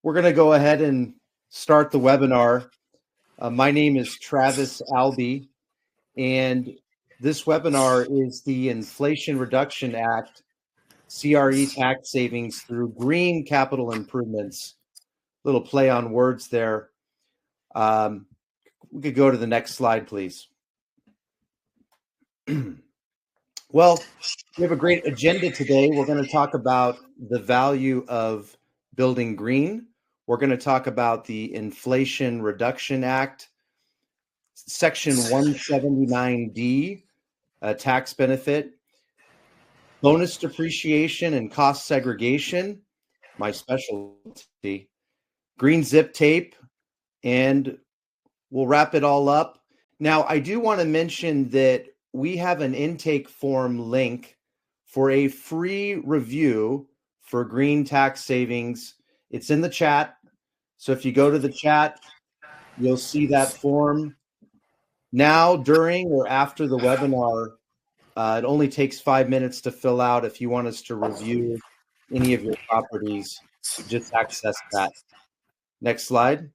We're going to go ahead and start the webinar. My name is Travis Albee, and this webinar is the Inflation Reduction Act, CRE tax savings through green capital improvements. Little play on words there. We could go to the next slide, please. Well, we have a great agenda today. We're going to talk about the value of building green. We're going to talk about the Inflation Reduction Act, Section 179D, tax benefit, bonus depreciation and cost segregation, my specialty, green zip tape, and we'll wrap it all up. Now, I do want to mention that we have an intake form link for a free review for green tax savings. It's in the chat. So if you go to the chat, you'll see that form. Now, during or after the webinar, it only takes 5 minutes to fill out. If you want us to review any of your properties, just access that. Next slide.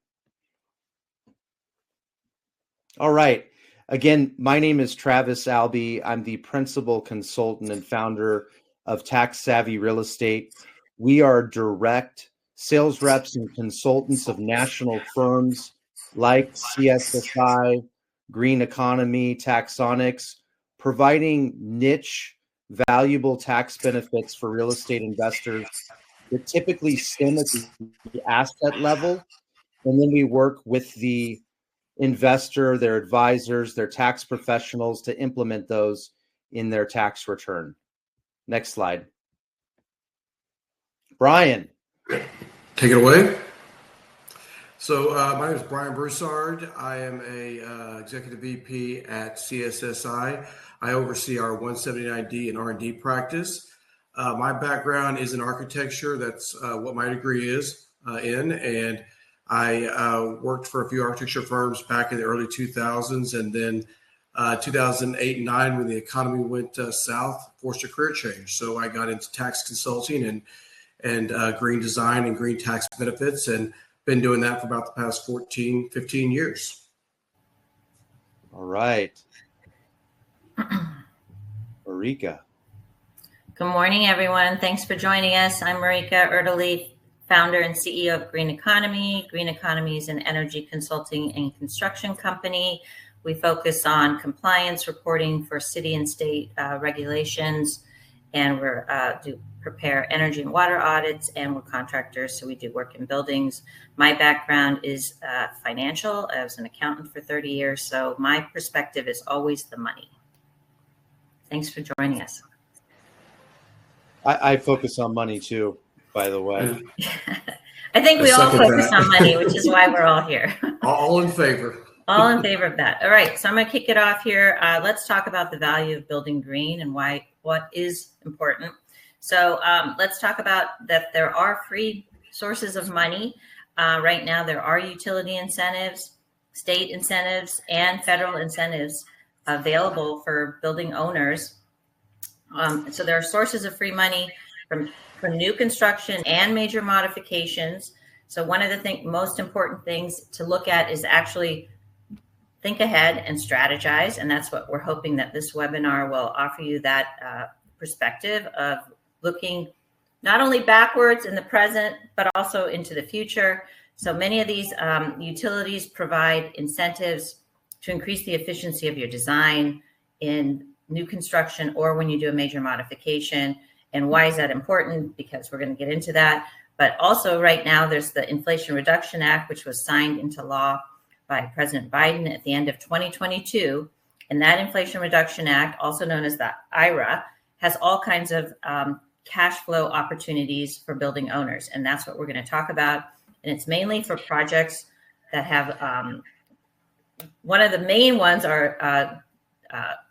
All right. Again, my name is Travis Albee. I'm the principal consultant and founder of Tax Savvy Real Estate. We are direct sales reps and consultants of national firms like CSSI, Green Economy, Taxonics, providing niche, valuable tax benefits for real estate investors that typically stem at the asset level. And then we work with the investor, their advisors, their tax professionals to implement those in their tax return. Next slide. Brian. Take it away. So my name is Brian Broussard. I am a executive VP at CSSI. I oversee our 179D and R&D practice. My background is in architecture. That's what my degree is in. And I worked for a few architecture firms back in the early 2000s. And then 2008 and 9, when the economy went south, forced a career change. So I got into tax consulting and green design and green tax benefits, and been doing that for about the past 15 years. All right. Marika. Good morning, everyone. Thanks for joining us. I'm Marika Erdely, founder and CEO of Green Economy. Green Economy is an energy consulting and construction company. We focus on compliance reporting for city and state regulations, and we do prepare energy and water audits, and we're contractors, so we do work in buildings. My background is financial. I was an accountant for 30 years, so my perspective is always the money. Thanks for joining us. I focus on money too, by the way. I think we all focus on money, which is why we're all here. All in favor. All in favor of that. All right, so I'm going to kick it off here. Let's talk about the value of building green and what is important. So let's talk about that there are free sources of money. Right now, there are utility incentives, state incentives, and federal incentives available for building owners. So there are sources of free money from new construction and major modifications. So one of the most important things to look at is actually think ahead and strategize. And that's what we're hoping that this webinar will offer you, that perspective of looking not only backwards in the present, but also into the future. So many of these utilities provide incentives to increase the efficiency of your design in new construction or when you do a major modification. And why is that important? Because we're going to get into that. But also right now, there's the Inflation Reduction Act, which was signed into law by President Biden at the end of 2022. And that Inflation Reduction Act, also known as the IRA, has all kinds of cash flow opportunities for building owners. And that's what we're going to talk about. And it's mainly for projects that have, one of the main ones are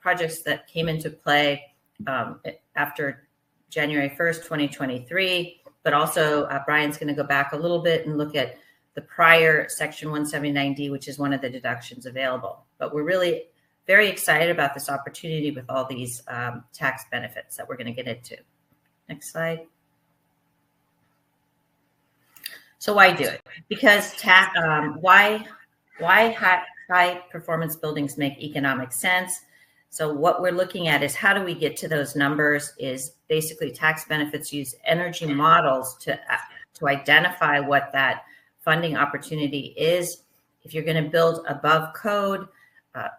projects that came into play after January 1st, 2023. But also Brian's going to go back a little bit and look at the prior Section 179D, which is one of the deductions available. But we're really very excited about this opportunity with all these tax benefits that we're going to get into. Next slide. So why do it? Because why high performance buildings make economic sense. So what we're looking at is how do we get to those numbers is basically tax benefits use energy models to identify what that funding opportunity is. If you're going to build above code,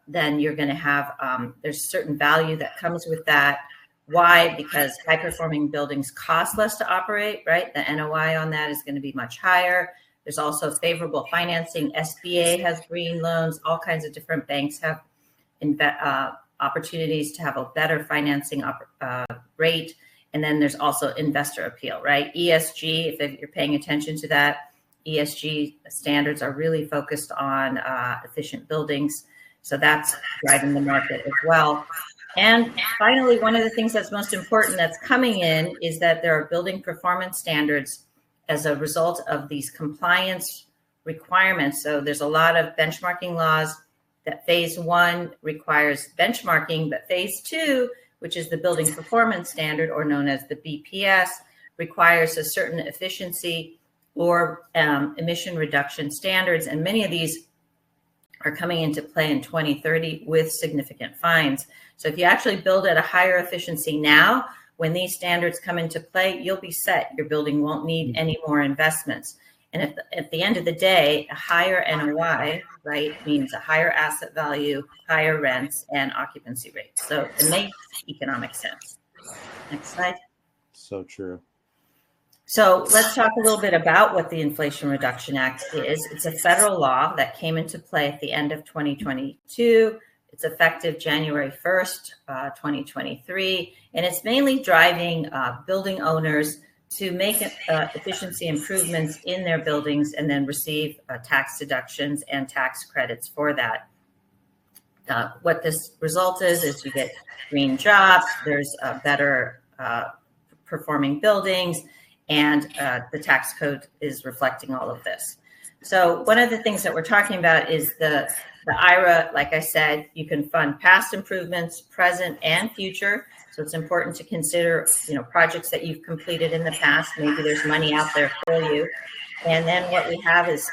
then you're going to have, there's certain value that comes with that. Why? Because high performing buildings cost less to operate, right? The NOI on that is going to be much higher. There's also favorable financing. SBA has green loans. All kinds of different banks have opportunities to have a better financing rate. And then there's also investor appeal, right? ESG, if you're paying attention to that, ESG standards are really focused on efficient buildings. So that's driving the market as well. And finally, one of the things that's most important that's coming in is that there are building performance standards as a result of these compliance requirements. So there's a lot of benchmarking laws that phase 1 requires benchmarking, but phase 2, which is the building performance standard, or known as the BPS, requires a certain efficiency or emission reduction standards. And many of these are coming into play in 2030 with significant fines. So if you actually build at a higher efficiency now, when these standards come into play, you'll be set. Your building won't need any more investments. And at the end of the day, a higher NOI, right, means a higher asset value, higher rents, and occupancy rates. So it makes economic sense. Next slide. So true. So let's talk a little bit about what the Inflation Reduction Act is. It's a federal law that came into play at the end of 2022. It's effective January 1st, 2023, and it's mainly driving building owners to make efficiency improvements in their buildings and then receive tax deductions and tax credits for that. What this result is you get green jobs, there's better performing buildings, and the tax code is reflecting all of this. So one of the things that we're talking about is the IRA. Like I said, you can fund past improvements, present and future. So it's important to consider, projects that you've completed in the past. Maybe there's money out there for you. And then what we have is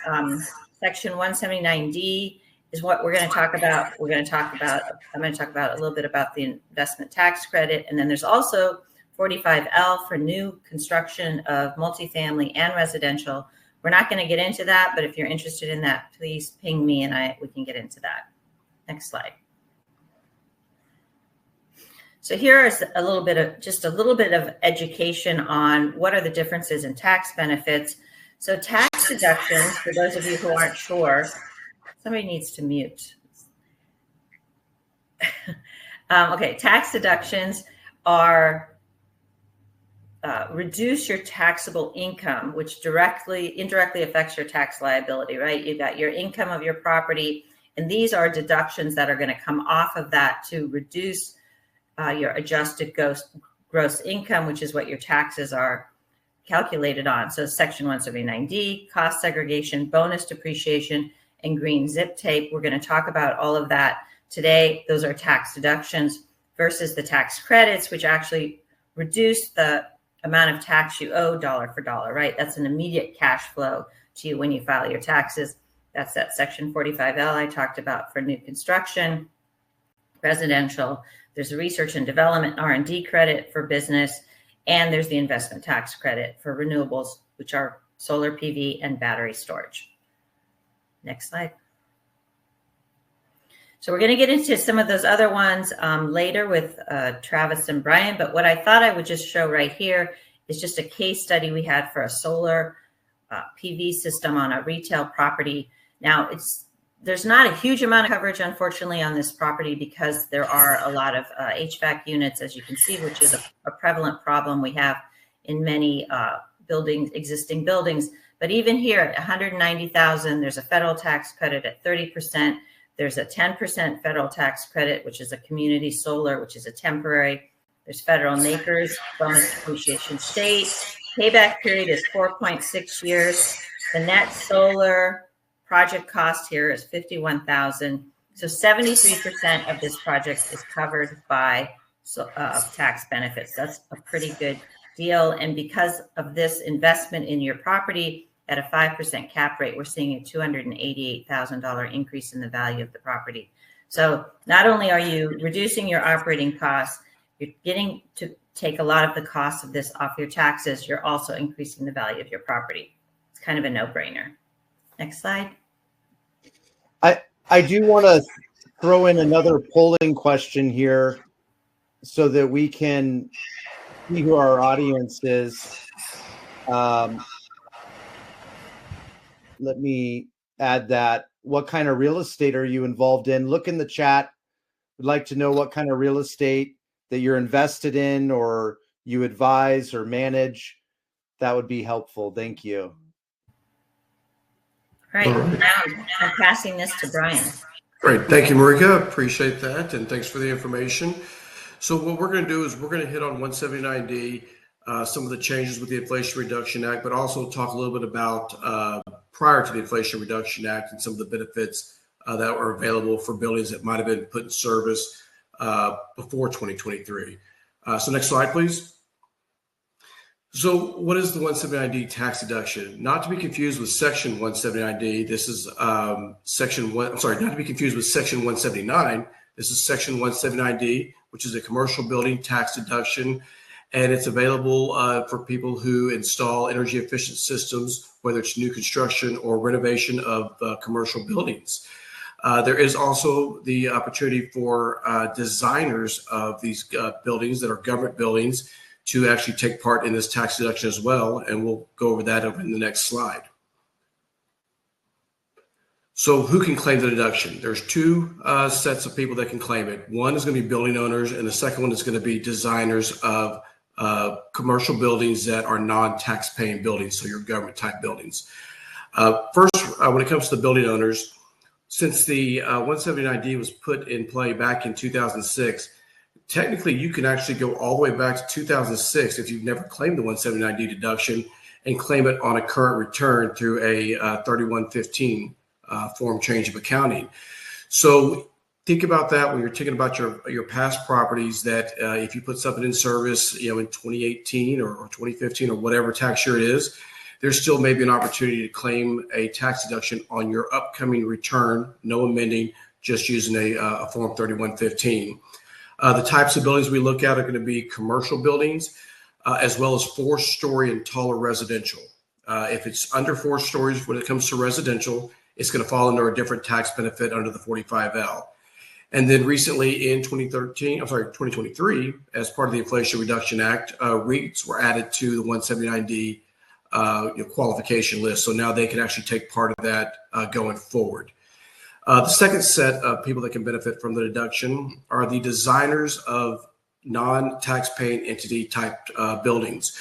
Section 179D is what we're going to talk about. I'm going to talk about a little bit about the investment tax credit. And then there's also 45L for new construction of multifamily and residential. We're not going to get into that, but if you're interested in that, please ping me and we can get into that. Next slide. So here is a little bit of education on what are the differences in tax benefits. So tax deductions, for those of you who aren't sure, somebody needs to mute. Okay, tax deductions are reduce your taxable income, which indirectly affects your tax liability, right? You got your income of your property, and these are deductions that are going to come off of that to reduce your adjusted gross income, which is what your taxes are calculated on. So Section 179D, cost segregation, bonus depreciation, and green zip tape. We're going to talk about all of that today. Those are tax deductions versus the tax credits, which actually reduce the amount of tax you owe dollar for dollar, right? That's an immediate cash flow to you when you file your taxes. That's that Section 45L I talked about for new construction, residential. There's a research and development R&D credit for business, and there's the investment tax credit for renewables, which are solar PV and battery storage. Next slide. So we're going to get into some of those other ones later with Travis and Brian, but what I thought I would just show right here is just a case study we had for a solar PV system on a retail property. Now, there's not a huge amount of coverage, unfortunately, on this property because there are a lot of HVAC units, as you can see, which is a prevalent problem we have in many existing buildings. But even here at $190,000, there's a federal tax credit at 30%. There's a 10% federal tax credit, which is a community solar, which is a temporary. There's federal NACRS, bonus depreciation state. Payback period is 4.6 years. The net solar project cost here is $51,000. So 73% of this project is covered by tax benefits. That's a pretty good deal. And because of this investment in your property at a 5% cap rate, we're seeing a $288,000 increase in the value of the property. So not only are you reducing your operating costs, you're getting to take a lot of the costs of this off your taxes, you're also increasing the value of your property. It's kind of a no-brainer. Next slide. I do want to throw in another polling question here so that we can see who our audience is. Let me add that. What kind of real estate are you involved in? Look in the chat. We'd like to know what kind of real estate that you're invested in or you advise or manage. That would be helpful. Thank you. All right. Now I'm passing this to Brian. Great. Thank you, Marika. Appreciate that. And thanks for the information. So what we're going to do is we're going to hit on 179D, some of the changes with the Inflation Reduction Act, but also talk a little bit about prior to the Inflation Reduction Act and some of the benefits that were available for buildings that might have been put in service before 2023. So next slide, please. So what is the 179D tax deduction? Not to be confused with Section 179D. This is Section 1. I'm sorry, not to be confused with Section 179. This is Section 179D, which is a commercial building tax deduction, and it's available for people who install energy efficient systems, whether it's new construction or renovation of commercial buildings. There is also the opportunity for designers of these buildings that are government buildings to actually take part in this tax deduction as well, and we'll go over that over in the next slide. So who can claim the deduction? There's two sets of people that can claim it. One is going to be building owners, and the second one is going to be designers of commercial buildings that are non-tax paying buildings, so your government type buildings. First, when it comes to the building owners, since the 179D was put in play back in 2006, technically you can actually go all the way back to 2006 if you've never claimed the 179D deduction and claim it on a current return through a 3115 form change of accounting. So think about that when you're thinking about your past properties, that if you put something in service, in 2018 or 2015 or whatever tax year it is, there's still maybe an opportunity to claim a tax deduction on your upcoming return, no amending, just using a form 3115. The types of buildings we look at are going to be commercial buildings, as well as 4-story and taller residential. If it's under 4 stories when it comes to residential, it's going to fall under a different tax benefit under the 45L. And then recently in 2023, as part of the Inflation Reduction Act, REITs were added to the 179D qualification list. So now they can actually take part of that going forward. The second set of people that can benefit from the deduction are the designers of non-tax paying entity type buildings.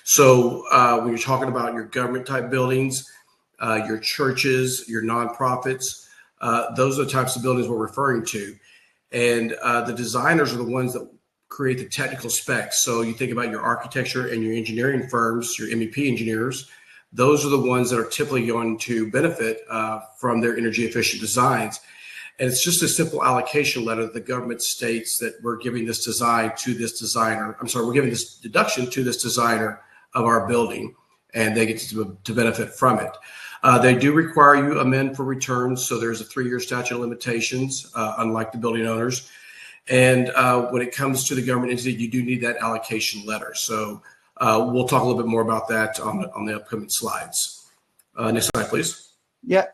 So when you're talking about your government type buildings, your churches, your nonprofits, those are the types of buildings we're referring to. And the designers are the ones that create the technical specs. So you think about your architecture and your engineering firms, your MEP engineers. Those are the ones that are typically going to benefit from their energy efficient designs. And it's just a simple allocation letter that the government states that we're giving this design to this designer. I'm sorry, we're giving this deduction to this designer of our building, and they get to benefit from it. They do require you amend for returns. So there's a 3-year statute of limitations, unlike the building owners. And when it comes to the government entity, you do need that allocation letter. So we'll talk a little bit more about that on the upcoming slides. Next slide, please. Yeah,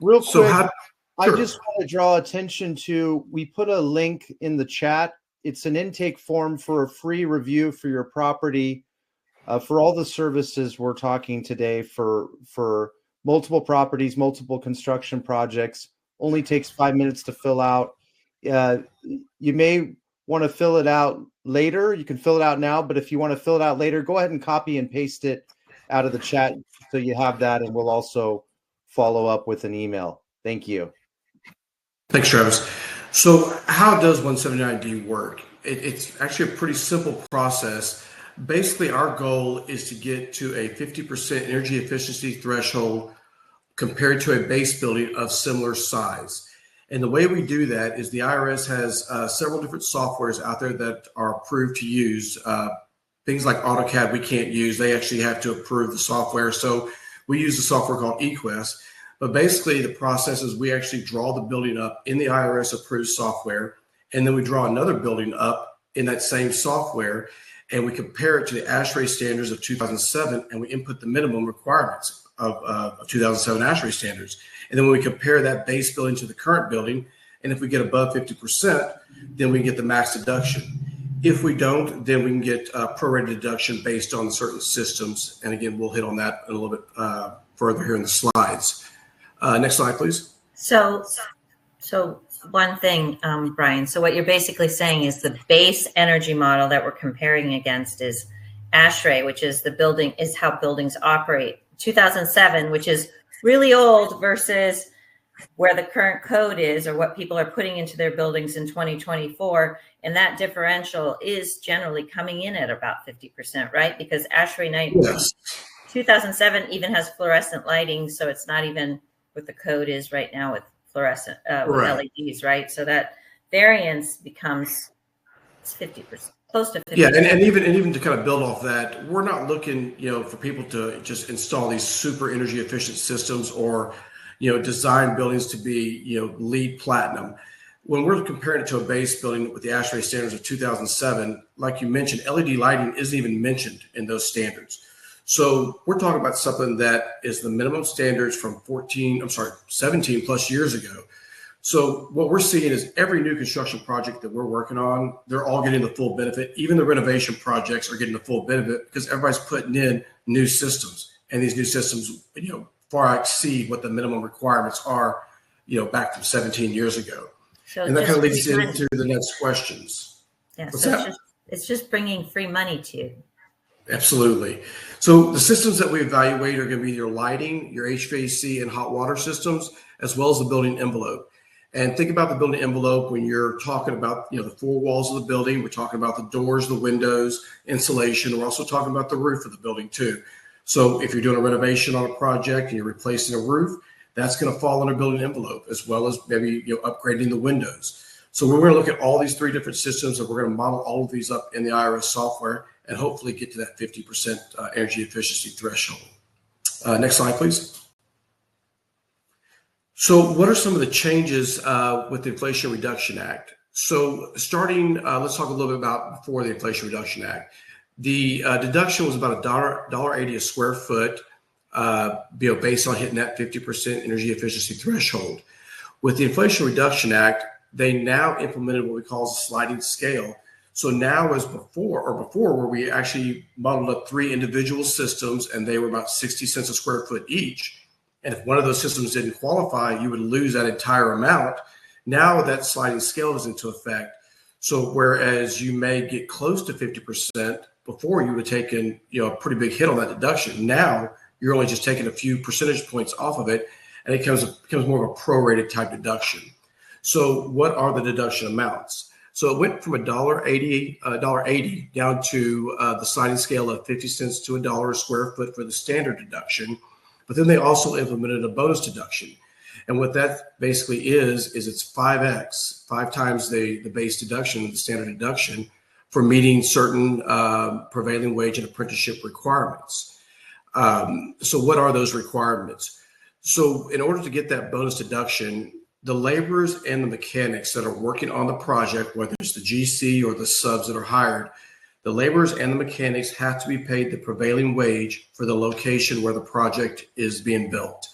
real quick. Sure. I just want to draw attention to, we put a link in the chat. It's an intake form for a free review for your property for all the services we're talking today for multiple properties, multiple construction projects. Only takes 5 minutes to fill out. You may want to fill it out later. You can fill it out now, but if you want to fill it out later, go ahead and copy and paste it out of the chat so you have that, and we'll also follow up with an email. Thank you. Thanks, Travis. So how does 179D work? It's actually a pretty simple process. Basically, our goal is to get to a 50% energy efficiency threshold compared to a base building of similar size. And the way we do that is the IRS has several different softwares out there that are approved to use. Things like AutoCAD we can't use. They actually have to approve the software. So We use a software called eQuest, but basically the process is we actually draw the building up in the IRS approved software, and then we draw another building up in that same software, and we compare it to the ASHRAE standards of 2007, and we input the minimum requirements of 2007 ASHRAE standards. And then when we compare that base building to the current building, and if we get above 50%, then we get the max deduction. If we don't, then we can get a prorated deduction based on certain systems. And again, we'll hit on that a little bit further here in the slides. Next slide, please. So one thing, Brian, so what you're basically saying is the base energy model that we're comparing against is ASHRAE, which is how buildings operate. 2007, which is really old, versus where the current code is, or what people are putting into their buildings in 2024. And that differential is generally coming in at about 50%, right? Because ASHRAE 2007 even has fluorescent lighting, so it's not even what the code is right now with fluorescent with LEDs, right? So that variance becomes 50%, close to 50%. Yeah, and even to kind of build off that, we're not looking, for people to just install these super energy efficient systems or, design buildings to be, LEED platinum. When we're comparing it to a base building with the ASHRAE standards of 2007, like you mentioned, LED lighting isn't even mentioned in those standards. So we're talking about something that is the minimum standards from 17 plus years ago. So what we're seeing is every new construction project that we're working on, they're all getting the full benefit. Even the renovation projects are getting the full benefit because everybody's putting in new systems, and these new systems, far exceed what the minimum requirements are, back from 17 years ago. So and that kind of leads into the next questions. Yeah, so it's just bringing free money to you. Absolutely. So the systems that we evaluate are going to be your lighting, your HVAC and hot water systems, as well as the building envelope. And think about the building envelope when you're talking about, the four walls of the building. We're talking about the doors, the windows, insulation. We're also talking about the roof of the building too. So if you're doing a renovation on a project and you're replacing a roof, that's going to fall under building envelope, as well as maybe upgrading the windows. So we're going to look at all these three different systems, and we're going to model all of these up in the IRS software and hopefully get to that 50% energy efficiency threshold. Next slide, please. So what are some of the changes with the Inflation Reduction Act? So starting, let's talk a little bit about before the Inflation Reduction Act. The deduction was about $1.80 a square foot, based on hitting that 50% energy efficiency threshold. With the Inflation Reduction Act, they now implemented what we call a sliding scale. So now as before where we actually modeled up three individual systems and they were about 60 cents a square foot each. And if one of those systems didn't qualify, you would lose that entire amount. Now that sliding scale is into effect. So whereas you may get close to 50%, before you would have taken, a pretty big hit on that deduction. Now you're only just taking a few percentage points off of it, and it becomes more of a prorated type deduction. So what are the deduction amounts? So it went from $1.80 down to the sliding scale of 50 cents to $1 a square foot for the standard deduction. But then they also implemented a bonus deduction. And what that basically is it's 5x, 5 times the base deduction, the standard deduction, for meeting certain prevailing wage and apprenticeship requirements. So what are those requirements? So in order to get that bonus deduction, the laborers and the mechanics that are working on the project, whether it's the GC or the subs that are hired, the laborers and the mechanics have to be paid the prevailing wage for the location where the project is being built.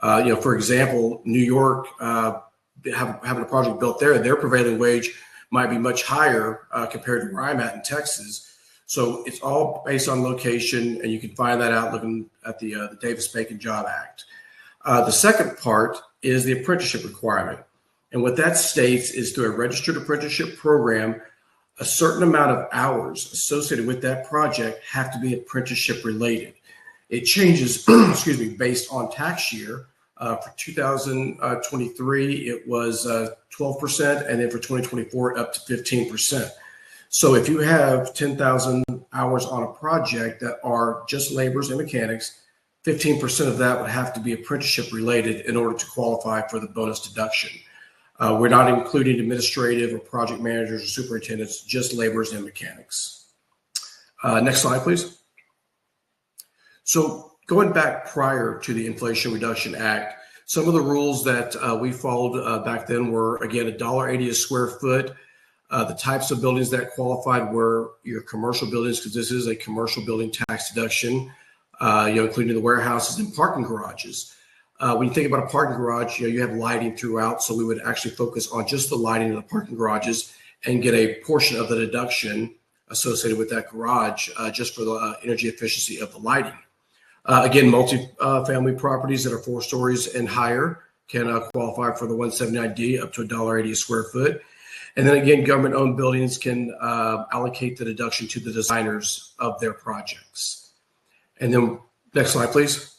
For example, New York, having a project built there, their prevailing wage might be much higher compared to where I'm at in Texas. So it's all based on location, and you can find that out looking at the Davis-Bacon Job Act. The second part is the apprenticeship requirement. And what that states is through a registered apprenticeship program, a certain amount of hours associated with that project have to be apprenticeship related. It changes, based on tax year. For 2023, it was 12%, and then for 2024, up to 15%. So if you have 10,000 hours on a project that are just laborers and mechanics, 15% of that would have to be apprenticeship related in order to qualify for the bonus deduction. We're not including administrative or project managers or superintendents, just laborers and mechanics. Next slide, please. So going back prior to the Inflation Reduction Act, some of the rules that we followed back then were, again, $1.80 a square foot. The types of buildings that qualified were your commercial buildings, because this is a commercial building tax deduction, including the warehouses and parking garages. When you think about a parking garage, you have lighting throughout, so we would actually focus on just the lighting of the parking garages and get a portion of the deduction associated with that garage just for the energy efficiency of the lighting. Again, multi-family properties that are 4 stories and higher can qualify for the 179D up to $1.80 a square foot. And then again, government-owned buildings can allocate the deduction to the designers of their projects. And then next slide, please.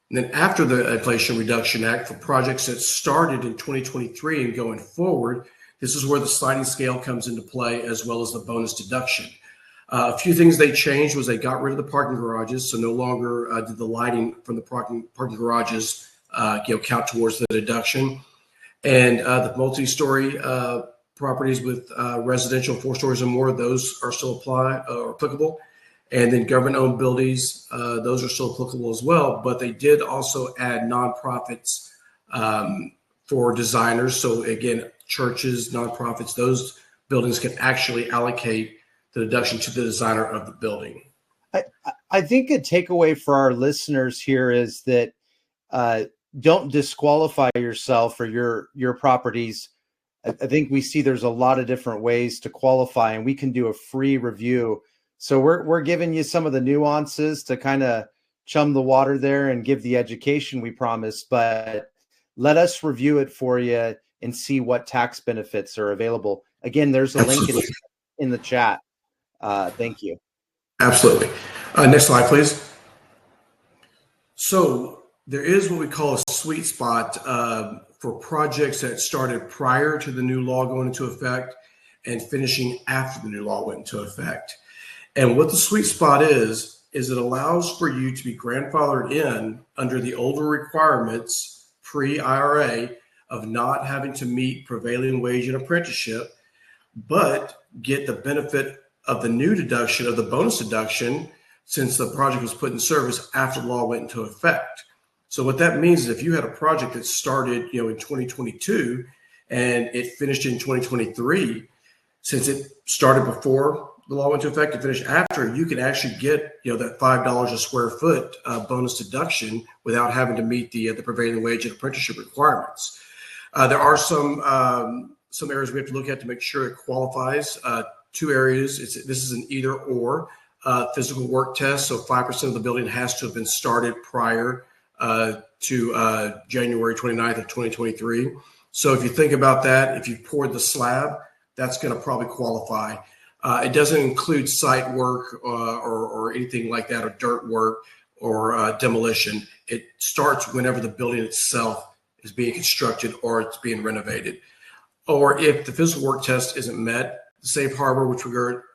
And then after the Inflation Reduction Act, for projects that started in 2023 and going forward, this is where the sliding scale comes into play, as well as the bonus deduction. A few things they changed was they got rid of the parking garages, so no longer did the lighting from the parking garages count towards the deduction. And the multi-story properties with residential 4 stories or more, those are still applicable. And then government-owned buildings, those are still applicable as well. But they did also add nonprofits for designers. So again, churches, nonprofits, those buildings can actually allocate the deduction to the designer of the building. I think a takeaway for our listeners here is that don't disqualify yourself or your properties. I think we see there's a lot of different ways to qualify, and we can do a free review. So we're giving you some of the nuances to kind of chum the water there and give the education we promised, but let us review it for you and see what tax benefits are available. Again, there's a link in the chat. Thank you. Absolutely. Next slide, please. So there is what we call a sweet spot for projects that started prior to the new law going into effect and finishing after the new law went into effect. And what the sweet spot is it allows for you to be grandfathered in under the older requirements pre-IRA of not having to meet prevailing wage and apprenticeship, but get the benefit of the new deduction, of the bonus deduction, since the project was put in service after the law went into effect. So what that means is if you had a project that started, in 2022 and it finished in 2023, since it started before the law went into effect and finished after, you can actually get, that $5 a square foot bonus deduction without having to meet the prevailing wage and apprenticeship requirements. There are some areas we have to look at to make sure it qualifies. 2 areas. This is an either or physical work test. So 5% of the building has to have been started prior to January 29th of 2023. So if you think about that, if you poured the slab, that's going to probably qualify. It doesn't include site work or anything like that, or dirt work or demolition. It starts whenever the building itself is being constructed or it's being renovated. Or if the physical work test isn't met, the safe harbor, which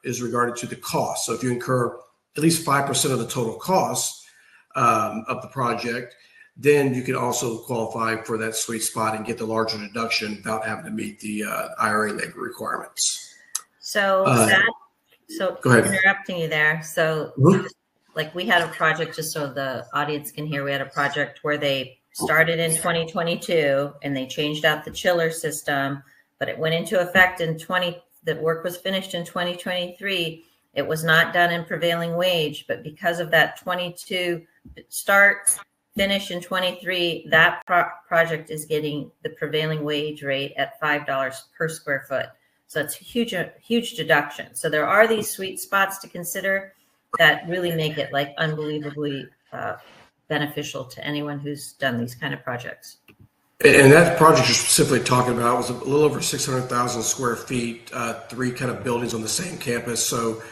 is regarded to the cost. So if you incur at least 5% of the total cost of the project, then you can also qualify for that sweet spot and get the larger deduction without having to meet the IRA labor requirements. So go ahead. Interrupting you there. So like we had a project, just so the audience can hear, we had a project where they started in 2022 and they changed out the chiller system, but it went into effect in the work was finished in 2023. It was not done in prevailing wage, but because of that 22 start, finish in 23, that project is getting the prevailing wage rate at $5 per square foot. So it's a huge deduction. So there are these sweet spots to consider that really make it like unbelievably beneficial to anyone who's done these kind of projects. And that project you're specifically talking about was a little over 600,000 square feet, 3 kind of buildings on the same campus. So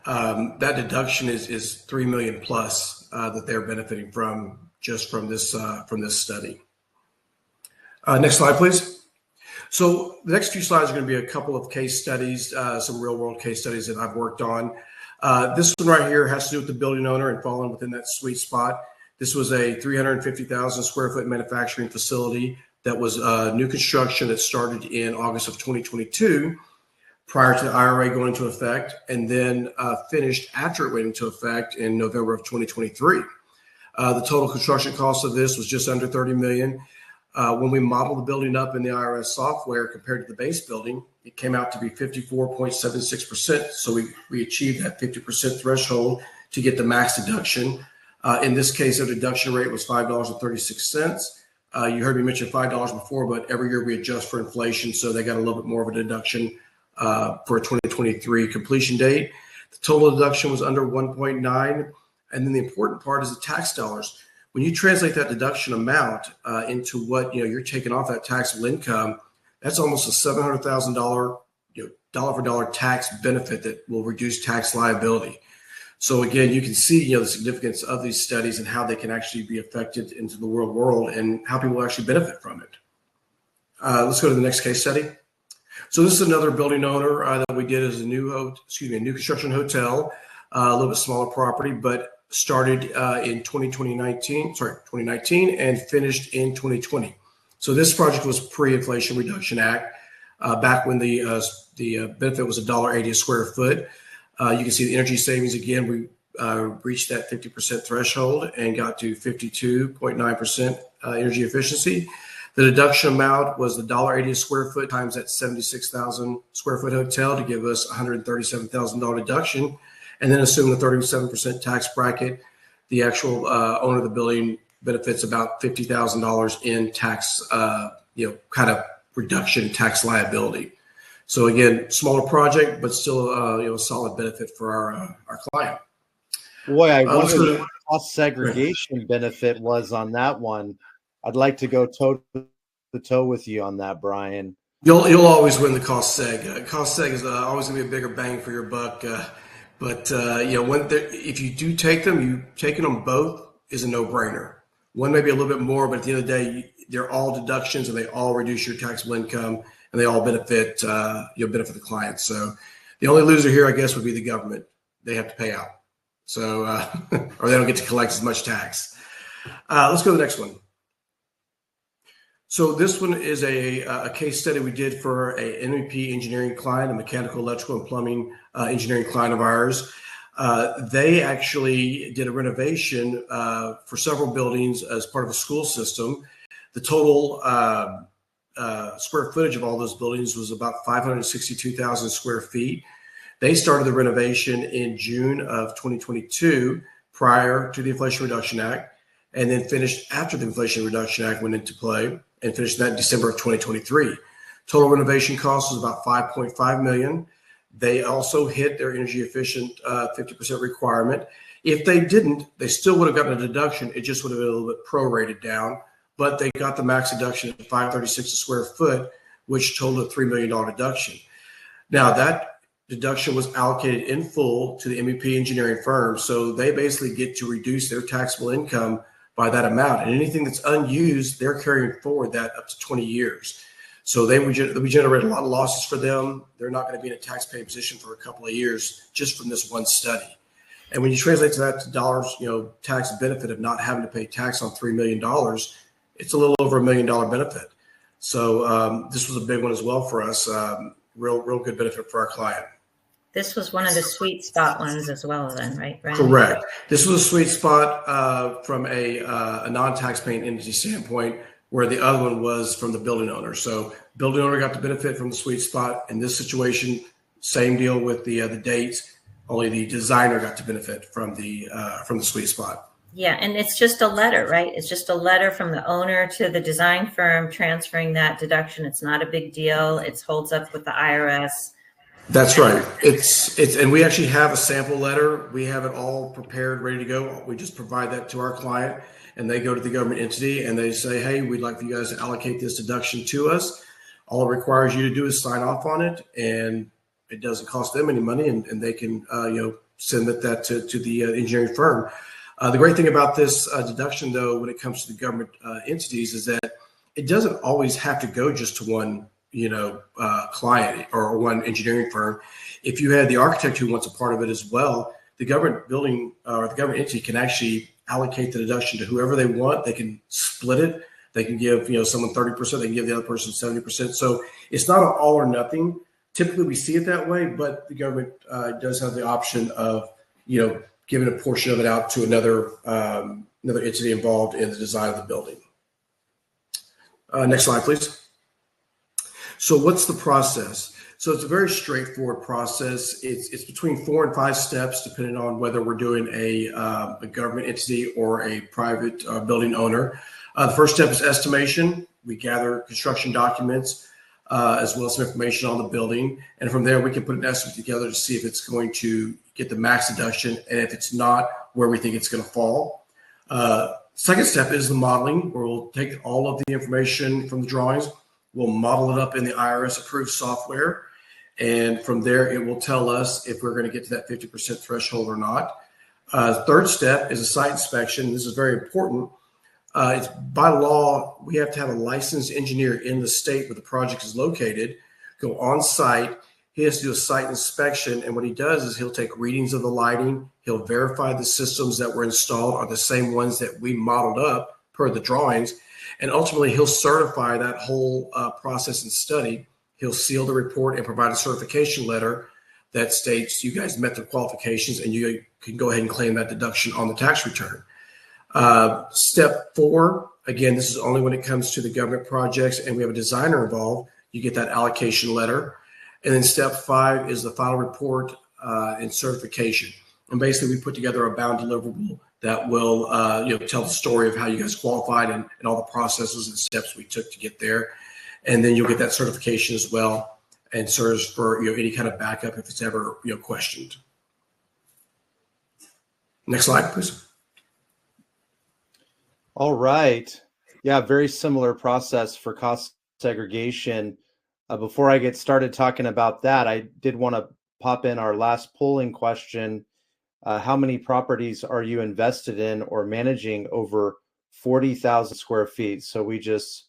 that deduction is 3 million plus that they're benefiting from just from this study. Next slide, please. So the next few slides are going to be a couple of case studies, some real world case studies that I've worked on. This one right here has to do with the building owner and falling within that sweet spot. This was a 350,000 square foot manufacturing facility that was new construction that started in August of 2022 prior to the IRA going into effect, and then finished after it went into effect in November of 2023. The total construction cost of this was just under $30 million. When we modeled the building up in the IRS software compared to the base building, it came out to be 54.76%. So we achieved that 50% threshold to get the max deduction. In this case, our deduction rate was $5.36. You heard me mention $5 before, but every year we adjust for inflation. So they got a little bit more of a deduction for a 2023 completion date. The total deduction was under 1.9. And then the important part is the tax dollars. When you translate that deduction amount into what you're taking off that taxable income, that's almost a $700,000 dollar for dollar tax benefit that will reduce tax liability. So again, you can see the significance of these studies and how they can actually be affected into the real world and how people actually benefit from it. Let's go to the next case study. So this is another building owner that we did as a new construction hotel, a little bit smaller property, but started in 2019 and finished in 2020. So this project was pre-Inflation Reduction Act, back when the benefit was $1.80 a square foot. You can see the energy savings again. We reached that 50% threshold and got to 52.9% energy efficiency. The deduction amount was the $1.80 a square foot times that 76,000 square foot hotel to give us $137,000 deduction. And then assume the 37% tax bracket, the actual owner of the building benefits about $50,000 in tax, kind of reduction tax liability. So again, smaller project, but still, a solid benefit for our client. Boy, I wonder what the cost segregation benefit was on that one. I'd like to go toe to toe with you on that, Brian. You'll always win the cost seg. Cost seg is always going to be a bigger bang for your buck. But if you do take them, taking them both is a no-brainer. One may be a little bit more, but at the end of the day, they're all deductions and they all reduce your taxable income and they all benefit benefit the client. So the only loser here, I guess, would be the government. They have to pay out, so or they don't get to collect as much tax. Let's go to the next one. So this one is a case study we did for a MEP engineering client, a mechanical, electrical, and plumbing engineering client of ours. They actually did a renovation for several buildings as part of a school system. The total square footage of all those buildings was about 562,000 square feet. They started the renovation in June of 2022, prior to the Inflation Reduction Act, and then finished after the Inflation Reduction Act went into play, and finished that in December of 2023. Total renovation cost was about $5.5 million. They also hit their energy efficient 50% requirement. If they didn't, they still would have gotten a deduction. It just would have been a little bit prorated down, but they got the max deduction at $536 a square foot, which totaled a $3 million deduction. Now that deduction was allocated in full to the MEP engineering firm. So they basically get to reduce their taxable income by that amount, and anything that's unused, they're carrying forward that up to 20 years. So we generate a lot of losses for them. They're not going to be in a tax-paying position for a couple of years just from this one study. And when you translate that to dollars, tax benefit of not having to pay tax on $3 million, it's a little over $1 million benefit. So this was a big one as well for us. Real good benefit for our client. This was one of the sweet spot ones as well, then, right? Correct. This was a sweet spot from a non-tax-paying entity standpoint, where the other one was from the building owner. So building owner got the benefit from the sweet spot. In this situation, same deal with the dates. Only the designer got to benefit from the sweet spot. Yeah, and it's just a letter, right? It's just a letter from the owner to the design firm transferring that deduction. It's not a big deal. It holds up with the IRS. That's right. It's and we actually have a sample letter. We have it all prepared, ready to go. We just provide that to our client, and they go to the government entity and they say, hey, we'd like for you guys to allocate this deduction to us. All it requires you to do is sign off on it, and it doesn't cost them any money, and they can submit that to the engineering firm. The great thing about this deduction, though, when it comes to the government entities, is that it doesn't always have to go just to one client or one engineering firm. If you had the architect who wants a part of it as well, the government building or the government entity can actually allocate the deduction to whoever they want. They can split it. They can give someone 30%. They can give the other person 70%. So it's not an all or nothing. Typically, we see it that way, but the government does have the option of giving a portion of it out to another entity involved in the design of the building. Next slide, please. So what's the process? So it's a very straightforward process. It's between 4 and 5 steps, depending on whether we're doing a government entity or a private building owner. The first step is estimation. We gather construction documents as well as some information on the building. And from there, we can put an estimate together to see if it's going to get the max deduction, and if it's not, where we think it's going to fall. Second step is the modeling, where we'll take all of the information from the drawings, we'll model it up in the IRS approved software, and from there it will tell us if we're going to get to that 50% threshold or not. Third step is a site inspection. This is very important. It's by law, we have to have a licensed engineer in the state where the project is located, go on site. He has to do a site inspection, and what he does is he'll take readings of the lighting, he'll verify the systems that were installed are the same ones that we modeled up per the drawings, and ultimately he'll certify that whole process and study. He'll seal the report and provide a certification letter that states you guys met the qualifications and you can go ahead and claim that deduction on the tax return. Step 4, again, this is only when it comes to the government projects and we have a designer involved, you get that allocation letter. And then step 5 is the final report and certification. And basically we put together a bound deliverable that will tell the story of how you guys qualified and all the processes and steps we took to get there. And then you'll get that certification as well and serves for any kind of backup if it's ever questioned. Next slide, please. All right. Yeah, very similar process for cost segregation. Before I get started talking about that, I did want to pop in our last polling question. How many properties are you invested in or managing over 40,000 square feet? So we just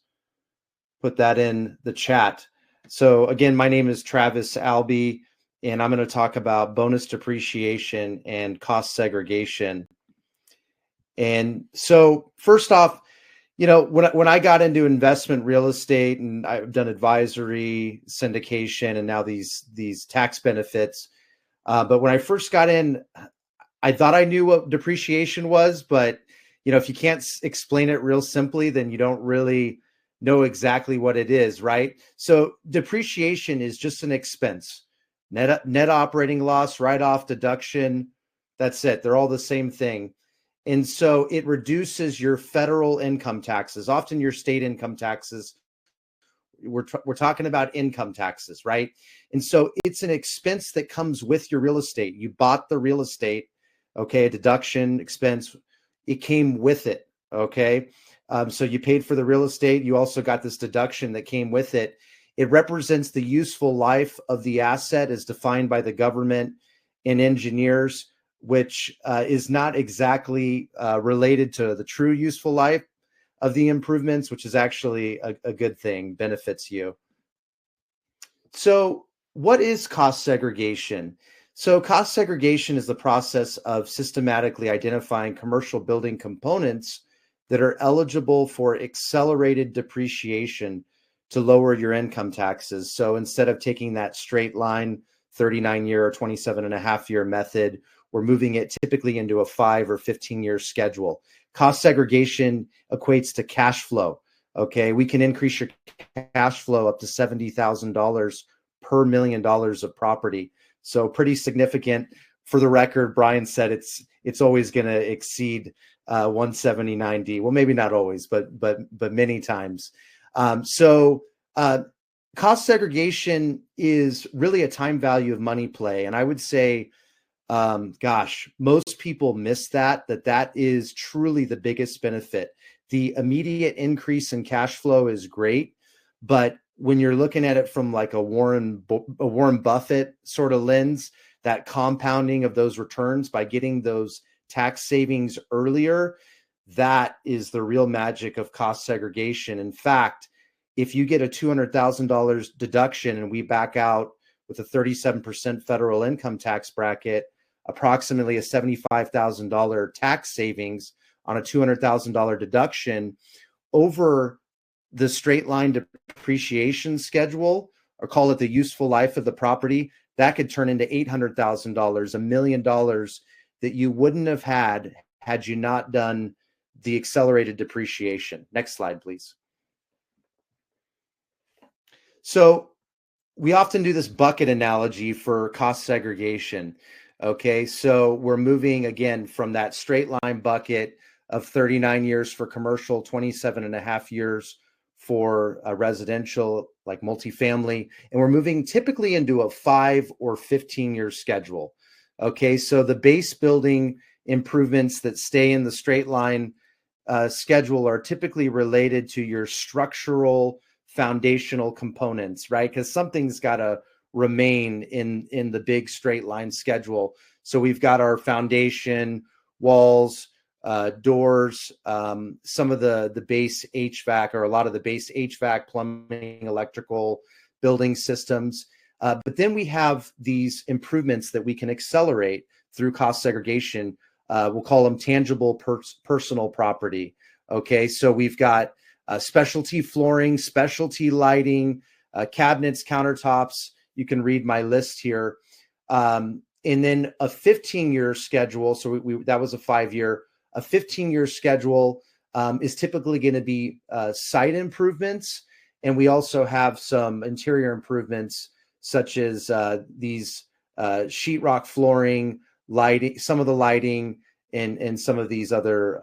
put that in the chat. So again, my name is Travis Albee, and I'm going to talk about bonus depreciation and cost segregation. And so first off, when I got into investment real estate, and I've done advisory, syndication, and now these tax benefits. But when I first got in, I thought I knew what depreciation was, but if you can't explain it real simply, then you don't really know exactly what it is, right? So depreciation is just an expense, net operating loss, write-off, deduction. That's it. They're all the same thing. And so it reduces your federal income taxes, often your state income taxes. We're talking about income taxes, right? And so it's an expense that comes with your real estate. You bought the real estate, okay, a deduction expense, it came with it, okay? So you paid for the real estate. You also got this deduction that came with it. It represents the useful life of the asset as defined by the government and engineers, which is not exactly related to the true useful life of the improvements, which is actually a good thing, benefits you. So what is cost segregation? So cost segregation is the process of systematically identifying commercial building components that are eligible for accelerated depreciation to lower your income taxes. So instead of taking that straight line 39-year or 27.5-year method, we're moving it typically into a 5 or 15-year schedule. Cost segregation equates to cash flow. Okay, we can increase your cash flow up to $70,000 per $1 million of property. So pretty significant. For the record, Brian said it's always going to exceed 179D. Well, maybe not always, but many times. Cost segregation is really a time value of money play, and I would say, most people miss that is truly the biggest benefit. The immediate increase in cash flow is great, but when you're looking at it from like a Warren Buffett sort of lens, that compounding of those returns by getting those tax savings earlier, that is the real magic of cost segregation. In fact, if you get a $200,000 deduction and we back out with a 37% federal income tax bracket, approximately a $75,000 tax savings on a $200,000 deduction over the straight line depreciation schedule, or call it the useful life of the property, that could turn into $800,000, $1 million that you wouldn't have had you not done the accelerated depreciation. Next slide, please. So we often do this bucket analogy for cost segregation. Okay, so we're moving again from that straight line bucket of 39 years for commercial, 27 and a half years for residential, like multifamily, and we're moving typically into a 5 or 15-year schedule. Okay, so the base building improvements that stay in the straight line schedule are typically related to your structural foundational components, right? Because something's got to remain in the big straight line schedule. So we've got our foundation, walls, doors, some of the base HVAC, or a lot of the base HVAC, plumbing, electrical, building systems. But then we have these improvements that we can accelerate through cost segregation. We'll call them tangible personal property. Okay, so we've got specialty flooring, specialty lighting, cabinets, countertops. You can read my list here. And then a 15-year schedule. So that was a 5-year. A 15-year schedule is typically going to be site improvements. And we also have some interior improvements, such as these sheetrock flooring, lighting, some of the lighting, and some of these other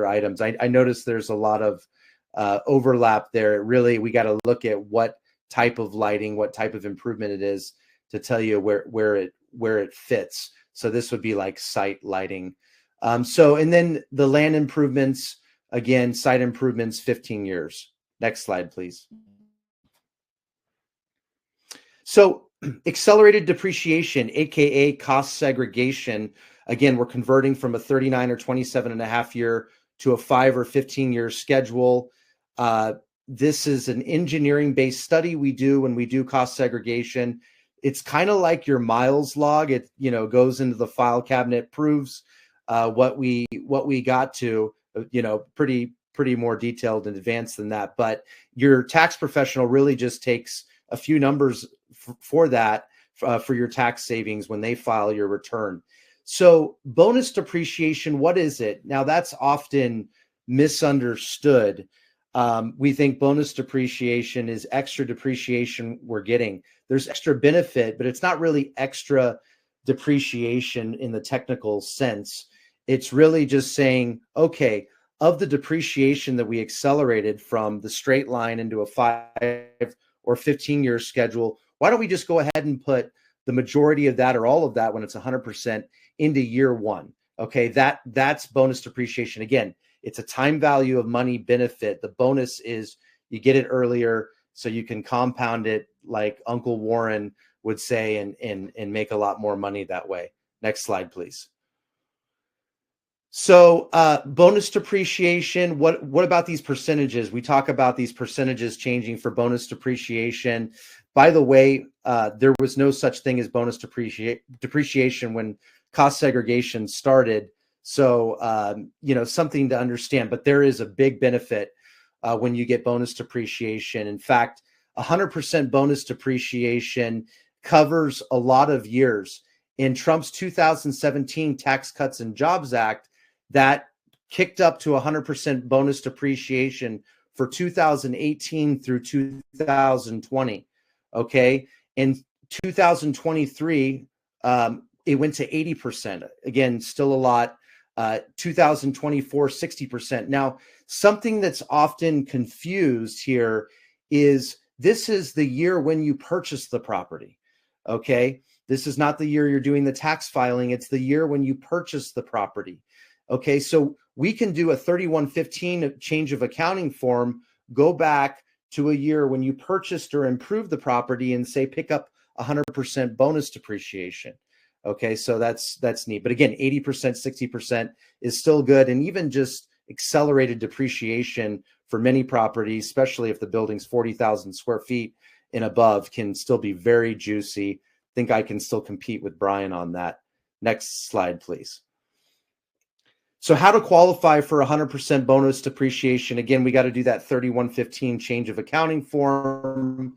items. I noticed there's a lot of overlap there. Really, we got to look at what type of lighting, what type of improvement it is to tell you where it fits. So this would be like site lighting. And then the land improvements, again, site improvements, 15 years. Next slide, please. So accelerated depreciation, AKA cost segregation. Again, we're converting from a 39 or 27 and a half year to a 5 or 15-year schedule. This is an engineering-based study we do when we do cost segregation. It's kind of like your miles log. It goes into the file cabinet, proves what we got to, pretty more detailed and advanced than that. But your tax professional really just takes a few numbers for that for your tax savings when they file your return. So bonus depreciation, what is it? Now that's often misunderstood. We think bonus depreciation is extra depreciation we're getting. There's extra benefit, but it's not really extra depreciation in the technical sense. It's really just saying, okay, of the depreciation that we accelerated from the straight line into a 5 or 15-year schedule, why don't we just go ahead and put the majority of that or all of that when it's 100% into year one? Okay, that's bonus depreciation. Again, it's a time value of money benefit. The bonus is you get it earlier so you can compound it, like Uncle Warren would say, and make a lot more money that way. Next slide, please. So bonus depreciation, what about these percentages? We talk about these percentages changing for bonus depreciation. By the way, there was no such thing as bonus depreciation when cost segregation started. So, something to understand, but there is a big benefit when you get bonus depreciation. In fact, 100% bonus depreciation covers a lot of years. In Trump's 2017 Tax Cuts and Jobs Act, that kicked up to 100% bonus depreciation for 2018 through 2020. Okay. In 2023, it went to 80%. Again, still a lot. 2024, 60%. Now, something that's often confused here is this is the year when you purchase the property. Okay. This is not the year you're doing the tax filing. It's the year when you purchase the property. Okay. So we can do a 3115 change of accounting form, go back to a year when you purchased or improved the property and say, pick up 100% bonus depreciation. Okay, so that's neat. But again, 80%, 60% is still good. And even just accelerated depreciation for many properties, especially if the building's 40,000 square feet and above, can still be very juicy. I think I can still compete with Brian on that. Next slide, please. So how to qualify for 100% bonus depreciation? Again, we got to do that 3115 change of accounting form.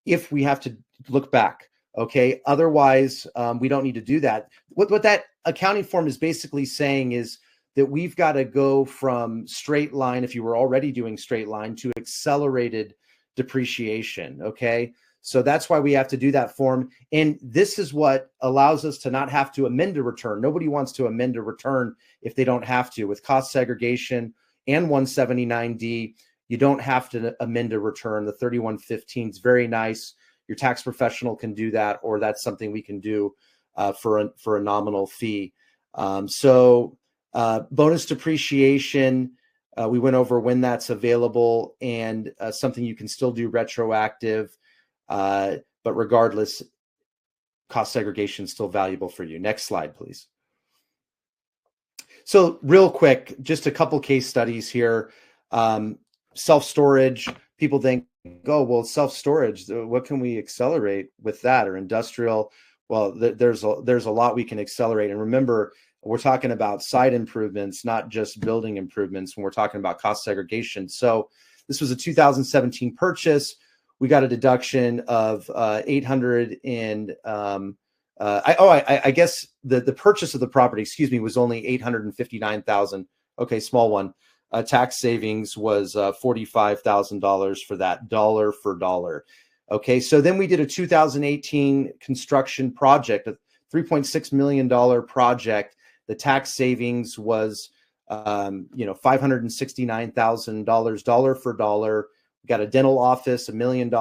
If we have to look back, Okay. Otherwise, we don't need to do that. What that accounting form is basically saying is that we've got to go from straight line, if you were already doing straight line, to accelerated depreciation. Okay. So that's why we have to do that form. And this is what allows us to not have to amend a return. Nobody wants to amend a return if they don't have to. With cost segregation and 179D, you don't have to amend a return. The 3115 is very nice. Your tax professional can do that, or that's something we can do for a nominal fee. Bonus depreciation, we went over when that's available, and something you can still do retroactive, but regardless, cost segregation is still valuable for you. Next slide, please. So real quick, just a couple case studies here. Self-storage, people think, oh, well, self-storage, what can we accelerate with that? Or industrial? Well, there's a lot we can accelerate. And remember, we're talking about site improvements, not just building improvements when we're talking about cost segregation. So this was a 2017 purchase. We got a deduction of 800 and I guess the purchase of the property, excuse me, was only 859,000. Okay, small one. Tax savings was $45,000 for that, dollar for dollar. Okay, so then we did a 2018 construction project, a $3.6 million project. The tax savings was, $569,000, dollar for dollar. We got a dental office, $1 million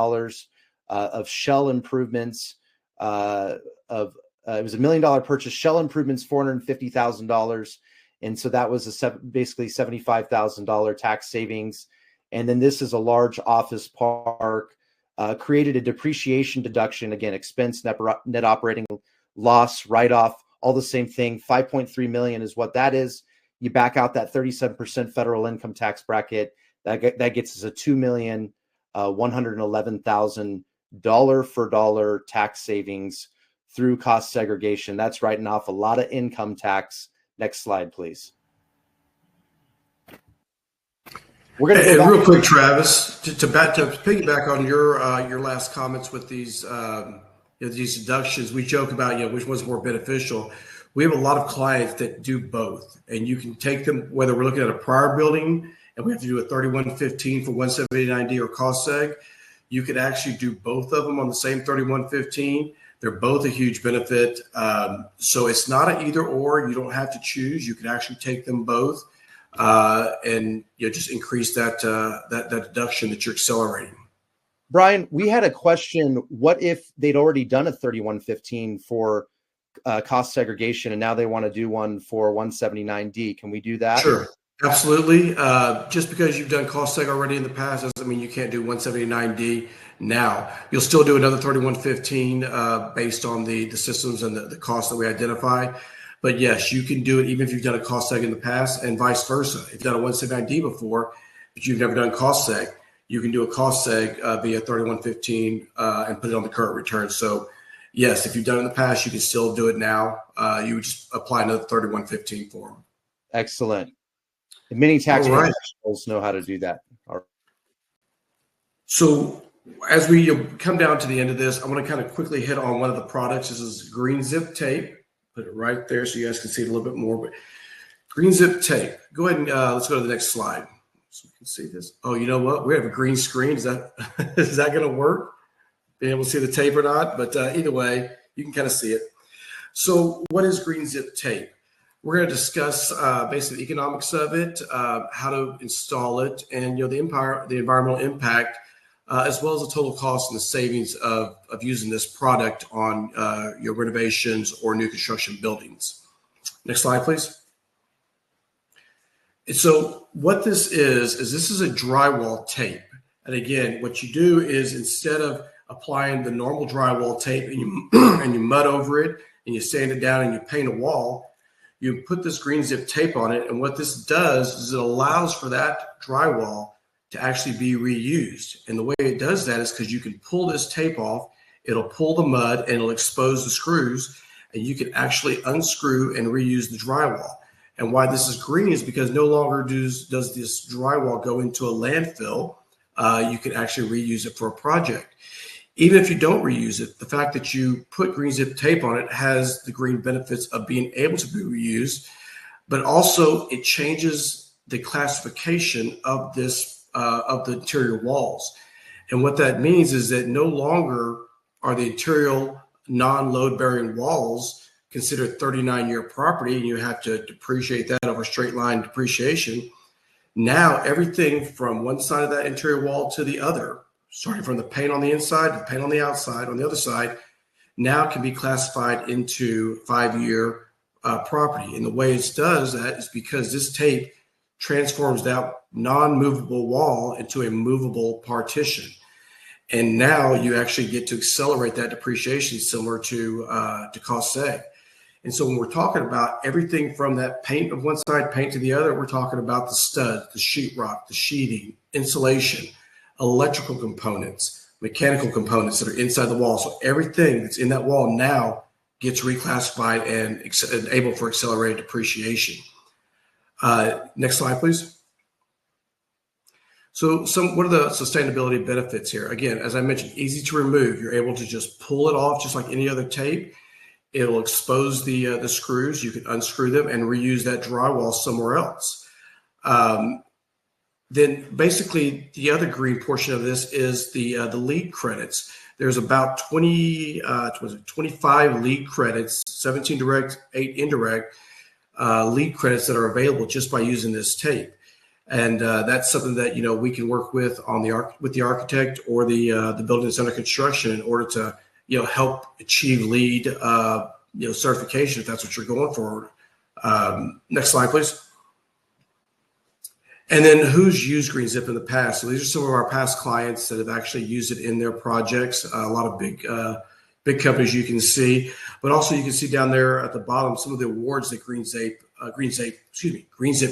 of shell improvements. It was $1 million purchase, shell improvements, $450,000. And so that was basically $75,000 tax savings. And then this is a large office park, created a depreciation deduction, again, expense, net operating loss, write-off, all the same thing. 5.3 million is what that is. You back out that 37% federal income tax bracket, that gets us a $2,111,000 dollar for dollar tax savings through cost segregation. That's writing off a lot of income tax. Next slide, please. We're going to go real quick, Travis, to piggyback on your last comments with these these deductions. We joke about which one's more beneficial. We have a lot of clients that do both, and you can take them whether we're looking at a prior building and we have to do a 3115 for 179D or cost seg. You could actually do both of them on the same 3115. They're both a huge benefit. So it's not an either or. You don't have to choose. You can actually take them both and just increase that deduction that you're accelerating. Brian, we had a question. What if they'd already done a 3115 for cost segregation and now they want to do one for 179D? Can we do that? Sure. Absolutely. Just because you've done cost seg already in the past doesn't mean you can't do 179D now. You'll still do another 3115 based on the systems and the costs that we identify. But yes, you can do it even if you've done a cost seg in the past, and vice versa. If you've done a 179D before, but you've never done cost seg, you can do a cost seg via 3115 and put it on the current return. So yes, if you've done it in the past, you can still do it now. You would just apply another 3115 form. Excellent. Many tax professionals know how to do that. All right. So as we come down to the end of this, I want to kind of quickly hit on one of the products. This is green zip tape. Put it right there so you guys can see it a little bit more. But green zip tape. Go ahead and let's go to the next slide so we can see this. Oh, you know what? We have a green screen. Is that going to work? Being able to see the tape or not? But either way, you can kind of see it. So what is green zip tape? We're going to discuss basically the economics of it, how to install it, and the environmental impact, as well as the total cost and the savings of using this product on your renovations or new construction buildings. Next slide, please. And so what this is this is a drywall tape. And again, what you do is instead of applying the normal drywall tape and you mud over it and you sand it down and you paint a wall, you put this green zip tape on it. And what this does is it allows for that drywall to actually be reused. And the way it does that is because you can pull this tape off, it'll pull the mud and it'll expose the screws, and you can actually unscrew and reuse the drywall. And why this is green is because no longer does this drywall go into a landfill. You can actually reuse it for a project. Even if you don't reuse it, the fact that you put green zip tape on it has the green benefits of being able to be reused, but also it changes the classification of this of the interior walls. And what that means is that no longer are the interior non-load bearing walls considered 39-year property, and you have to depreciate that over straight line depreciation. Now everything from one side of that interior wall to the other, starting from the paint on the inside to the paint on the outside, on the other side, now can be classified into 5-year property. And the way it does that is because this tape transforms that non-movable wall into a movable partition. And now you actually get to accelerate that depreciation similar to cost seg. And so when we're talking about everything from that paint of one side, paint to the other, we're talking about the stud, the sheetrock, the sheeting, insulation, electrical components, mechanical components that are inside the wall. So everything that's in that wall now gets reclassified and able for accelerated depreciation. Next slide, please. So what are the sustainability benefits here? Again, as I mentioned, easy to remove. You're able to just pull it off just like any other tape. It'll expose the screws. You can unscrew them and reuse that drywall somewhere else. Then basically the other green portion of this is the LEED credits. There's about 25 LEED credits, 17 direct, 8 indirect LEED credits that are available just by using this tape. And that's something that we can work with on with the architect or the building that's under construction in order to help achieve LEED certification if that's what you're going for. Next slide, please. And then who's used green zip in the past? So these are some of our past clients that have actually used it in their projects. A lot of big companies you can see, but also you can see down there at the bottom some of the awards that green zip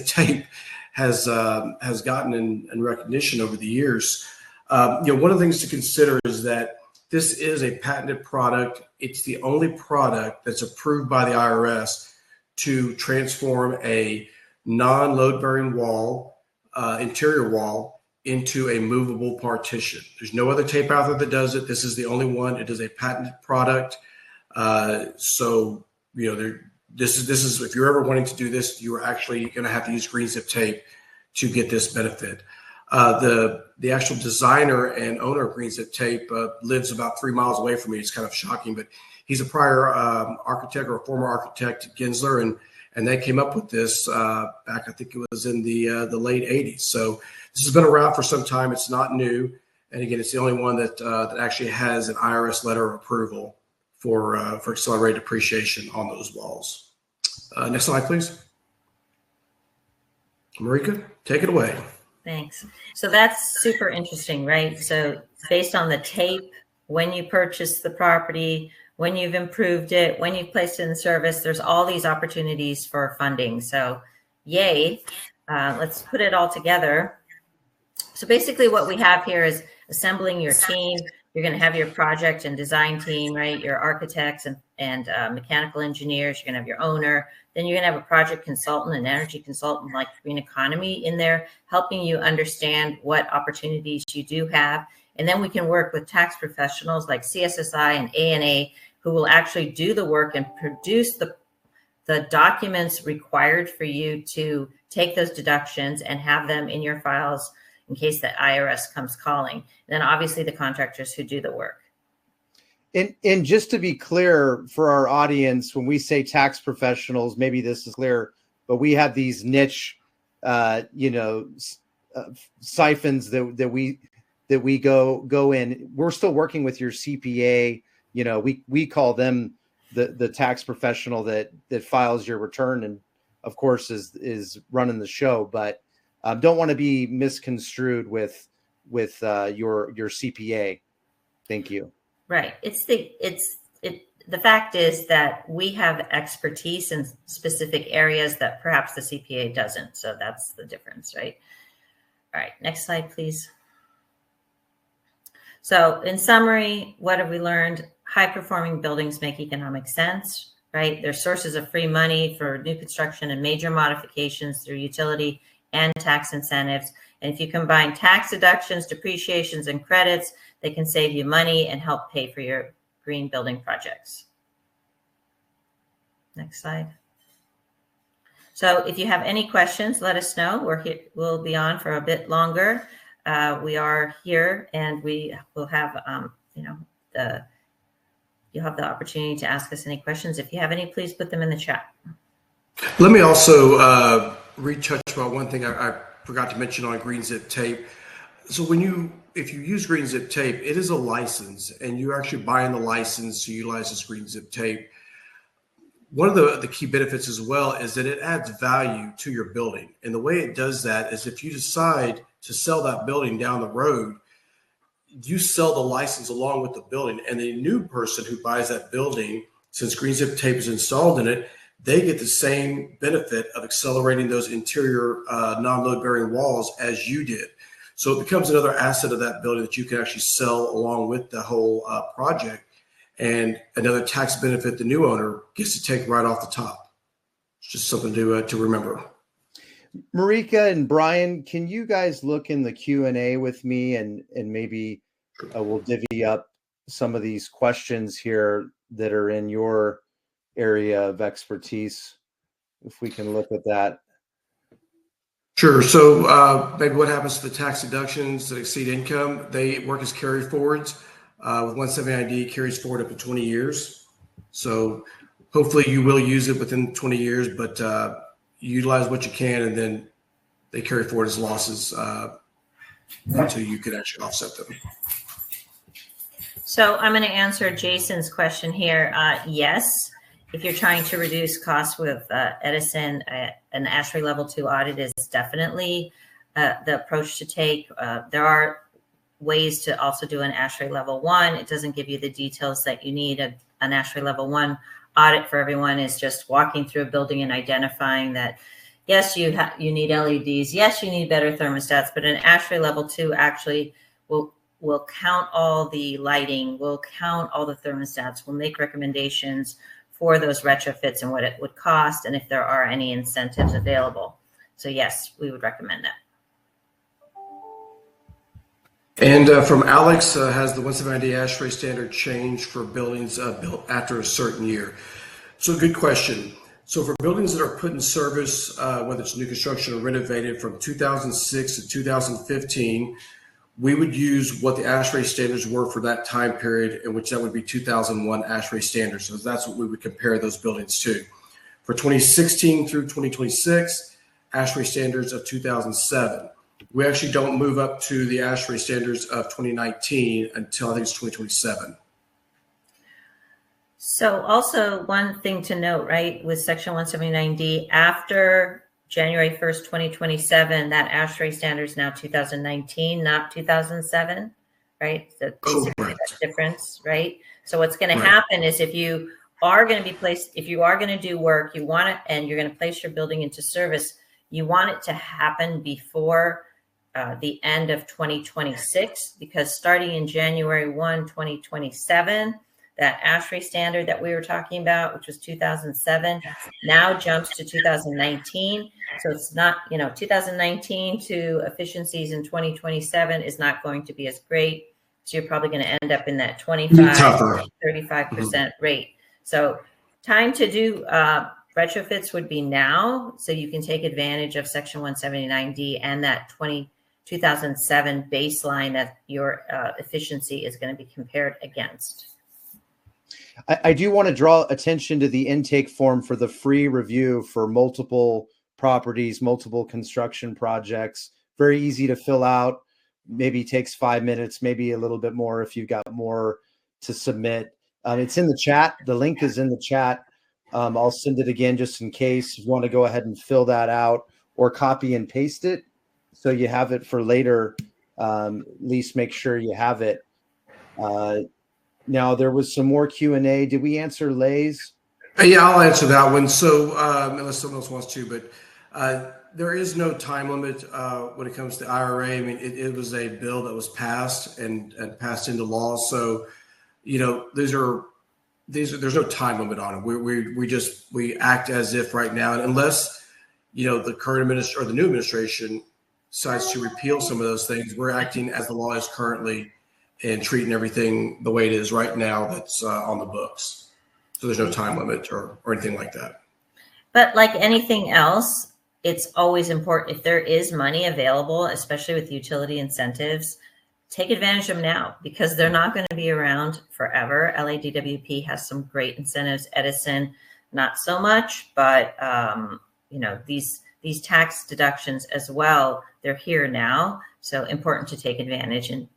tape has gotten in recognition over the years. One of the things to consider is that this is a patented product. It's the only product that's approved by the IRS to transform a non-load bearing wall, interior wall, into a movable partition. There's no other tape out there that does it. This is the only one. It is a patented product. This is if you're ever wanting to do this, you are actually going to have to use green zip tape to get this benefit. The actual designer and owner of green zip tape lives about 3 miles away from me. It's kind of shocking, but he's a prior architect or a former architect at Gensler, and they came up with this back, I think it was in the late 80s. So this has been around for some time. It's not new. And again, it's the only one that actually has an IRS letter of approval for accelerated depreciation on those walls. Next slide, please. Marika, take it away. Thanks. So that's super interesting, right? So based on the tape, when you purchase the property, when you've improved it, when you've placed it in service, there's all these opportunities for funding. So yay, let's put it all together. So basically what we have here is assembling your team. You're going to have your project and design team, right? Your architects and mechanical engineers. You're going to have your owner. Then you're going to have a project consultant, an energy consultant like Green Economy in there, helping you understand what opportunities you do have. And then we can work with tax professionals like CSSI and ANA, who will actually do the work and produce the documents required for you to take those deductions and have them in your files in case the IRS comes calling. And then obviously the contractors who do the work. And just to be clear for our audience, when we say tax professionals, maybe this is clear, but we have these niche, siphons that we go in. We're still working with your CPA. We call them the tax professional that files your return and of course is running the show, but don't want to be misconstrued with your CPA. Thank you. Right. The fact is that we have expertise in specific areas that perhaps the CPA doesn't. So that's the difference, right? All right. Next slide, please. So in summary, what have we learned? High performing buildings make economic sense, right? They're sources of free money for new construction and major modifications through utility and tax incentives. And if you combine tax deductions, depreciations, and credits, they can save you money and help pay for your green building projects. Next slide. So if you have any questions, let us know. We'll be on for a bit longer. We are here, and we will have, you'll have the opportunity to ask us any questions. If you have any, please put them in the chat. Let me also retouch about one thing I forgot to mention on green zip tape. So if you use green zip tape, it is a license, and you're actually buying the license to utilize this green zip tape. One of the key benefits as well is that it adds value to your building. And the way it does that is if you decide to sell that building down the road, you sell the license along with the building, and the new person who buys that building, since green zip tape is installed in it, they get the same benefit of accelerating those interior non-load bearing walls as you did. So it becomes another asset of that building that you can actually sell along with the whole project, and another tax benefit the new owner gets to take right off the top. It's just something to remember. Marika and Brian, can you guys look in the Q&A with me, and maybe we'll divvy up some of these questions here that are in your area of expertise, if we can look at that. Sure. So maybe what happens to the tax deductions that exceed income? They work as carry forwards. With 179D, carries forward up to 20 years. So hopefully you will use it within 20 years, but utilize what you can, and then they carry forward as losses until you can actually offset them. So I'm going to answer Jason's question here. Yes, if you're trying to reduce costs with Edison, an ASHRAE Level 2 audit is definitely the approach to take. There are ways to also do an ASHRAE Level 1. It doesn't give you the details that you need. An ASHRAE Level 1 audit for everyone is just walking through a building and identifying that, yes, you need LEDs, yes, you need better thermostats, but an ASHRAE Level 2 actually will count all the lighting, will count all the thermostats, will make recommendations for those retrofits and what it would cost, and if there are any incentives available. So yes, we would recommend that. And from Alex, has the 179D ASHRAE standard changed for buildings built after a certain year? So good question. So for buildings that are put in service, whether it's new construction or renovated from 2006 to 2015, we would use what the ASHRAE standards were for that time period, in which that would be 2001 ASHRAE standards. So that's what we would compare those buildings to. For 2016 through 2026, ASHRAE standards of 2007. We actually don't move up to the ASHRAE standards of 2019 until I think it's 2027. So also one thing to note, right, with Section 179D, after January 1st, 2027, that ASHRAE standard is now 2019, not 2007, right? So basically that difference, right? So what's going to happen is if you are going to be placed, if you are going to do work, you want it, and you're going to place your building into service, you want it to happen before the end of 2026, because starting in January 1, 2027, that ASHRAE standard that we were talking about, which was 2007, now jumps to 2019. So it's not, 2019 to efficiencies in 2027 is not going to be as great. So you're probably going to end up in that 35% rate. So time to do retrofits would be now, so you can take advantage of Section 179D and that 2007 baseline that your efficiency is going to be compared against. I do want to draw attention to the intake form for the free review for multiple properties, multiple construction projects. Very easy to fill out. Maybe takes 5 minutes, maybe a little bit more if you've got more to submit. It's in the chat. The link is in the chat. I'll send it again just in case you want to go ahead and fill that out or copy and paste it so you have it for later. At least make sure you have it. Now, there was some more Q&A. Did we answer Lay's? Yeah, I'll answer that one. So unless someone else wants to, but there is no time limit when it comes to IRA. I mean, it was a bill that was passed and passed into law. So, there's no time limit on it. We act as if right now, and unless, the current or the new administration decides to repeal some of those things, we're acting as the law is currently and treating everything the way it is right now that's on the books. So there's no time limit or anything like that. But like anything else, it's always important if there is money available, especially with utility incentives, take advantage of them now because they're not going to be around forever. LADWP has some great incentives. Edison, not so much, but these tax deductions as well, they're here now. So important to take advantage and